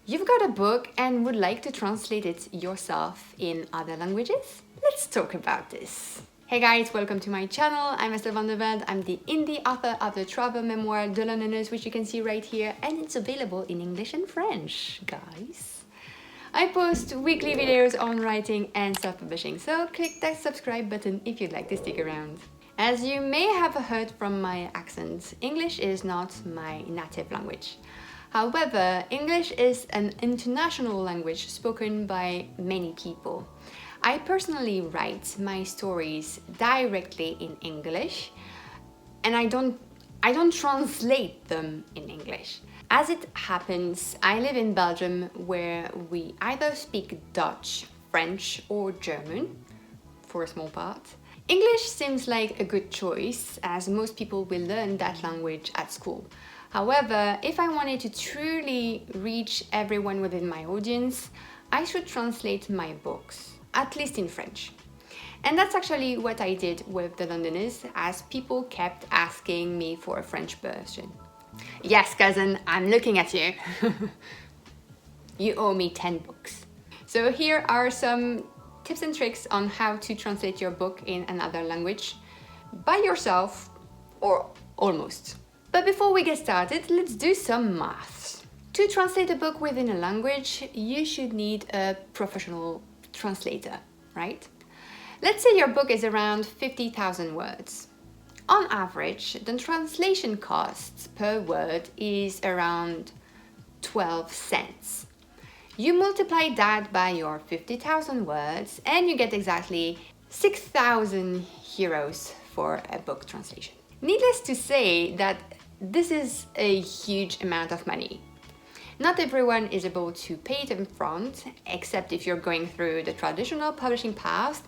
You've got a book and would like to translate it yourself in other languages? Let's talk about this. Hey guys, welcome to my channel. I'm Estelle van Velde. I'm the indie author of the travel memoir De Londoners, which you can see right here, and it's available in English and French, guys. I post weekly videos on writing and self-publishing, so click that subscribe button if you'd like to stick around. As you may have heard from my accent, English is not my native language. However, English is an international language spoken by many people. I personally write my stories directly in English, and I don't translate them in English. As it happens, I live in Belgium, where we either speak Dutch, French, or German for a small part. English seems like a good choice, as most people will learn that language at school. However, if I wanted to truly reach everyone within my audience, I should translate my books, at least in French. And that's actually what I did with The Londoners, as people kept asking me for a French version. Yes, cousin, I'm looking at you. You owe me 10 books. So here are some tips and tricks on how to translate your book in another language by yourself, or almost. But before we get started, let's do some maths. To translate a book within a language, you should need a professional translator, right? Let's say your book is around 50,000 words. On average, the translation cost per word is around 12 cents. You multiply that by your 50,000 words and you get exactly 6,000 euros for a book translation. Needless to say that this is a huge amount of money. Not everyone is able to pay it upfront, except if you're going through the traditional publishing path,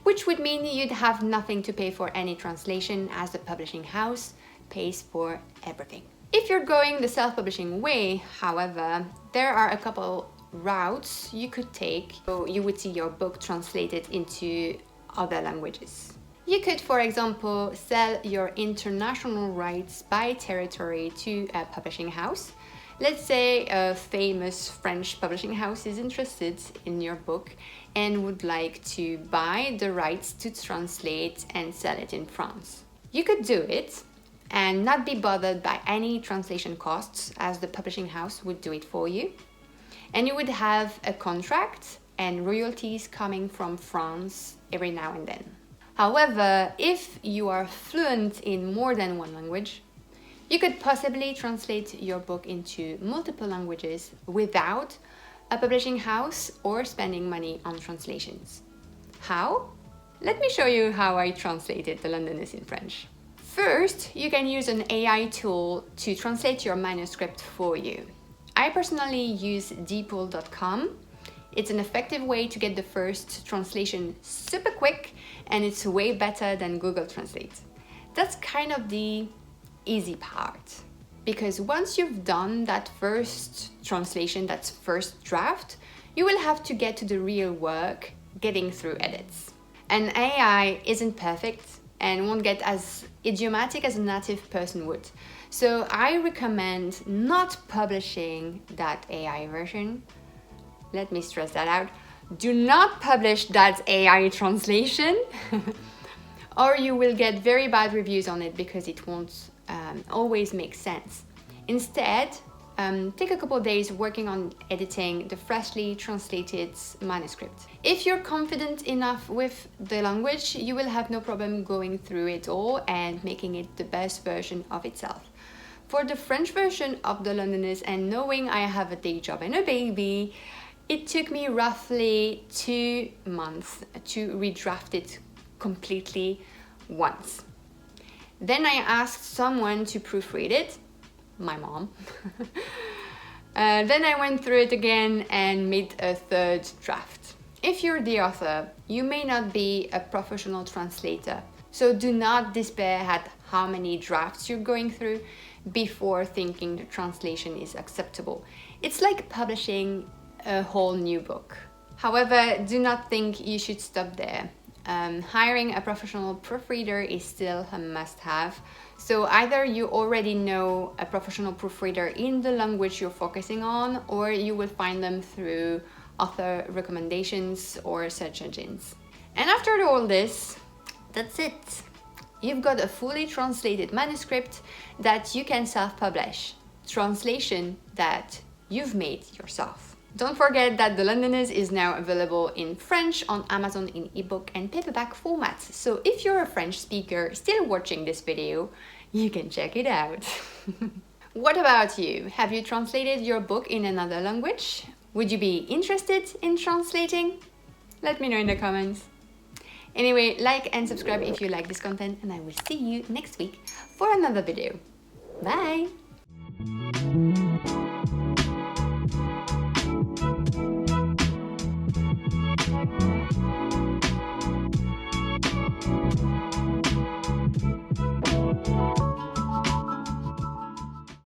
which would mean you'd have nothing to pay for any translation, as the publishing house pays for everything. If you're going the self-publishing way, however, there are a couple routes you could take, so you would see your book translated into other languages. You could, for example, sell your international rights by territory to a publishing house. Let's say a famous French publishing house is interested in your book and would like to buy the rights to translate and sell it in France. You could do it and not be bothered by any translation costs, as the publishing house would do it for you. And you would have a contract and royalties coming from France every now and then. However, if you are fluent in more than one language, you could possibly translate your book into multiple languages without a publishing house or spending money on translations. How? Let me show you how I translated The Londoners in French. First, you can use an AI tool to translate your manuscript for you. I personally use deepl.com. It's an effective way to get the first translation super quick, and it's way better than Google Translate. That's kind of the easy part, because once you've done that first translation, that first draft, you will have to get to the real work, getting through edits. And AI isn't perfect and won't get as idiomatic as a native person would. So I recommend not publishing that AI version. Let me stress that out. Do not publish that AI translation or you will get very bad reviews on it, because it won't always make sense. Instead, take a couple of days working on editing the freshly translated manuscript. If you're confident enough with the language, you will have no problem going through it all and making it the best version of itself. For the French version of The Londoners, and knowing I have a day job and a baby, it took me roughly 2 months to redraft it completely once. Then I asked someone to proofread it, my mom. Then I went through it again and made a third draft. If you're the author, you may not be a professional translator, so do not despair at how many drafts you're going through before thinking the translation is acceptable. It's like publishing a whole new book. However, do not think you should stop there. hiring a professional proofreader is still a must-have. So either you already know a professional proofreader in the language you're focusing on, or you will find them through author recommendations or search engines. And after all this, that's it. You've got a fully translated manuscript that you can self-publish. Translation that you've made yourself. Don't forget that The Londoners is now available in French on Amazon in ebook and paperback formats. So if you're a French speaker still watching this video, you can check it out. What about you? Have you translated your book in another language? Would you be interested in translating? Let me know in the comments. Anyway, like and subscribe if you like this content, and I will see you next week for another video. Bye!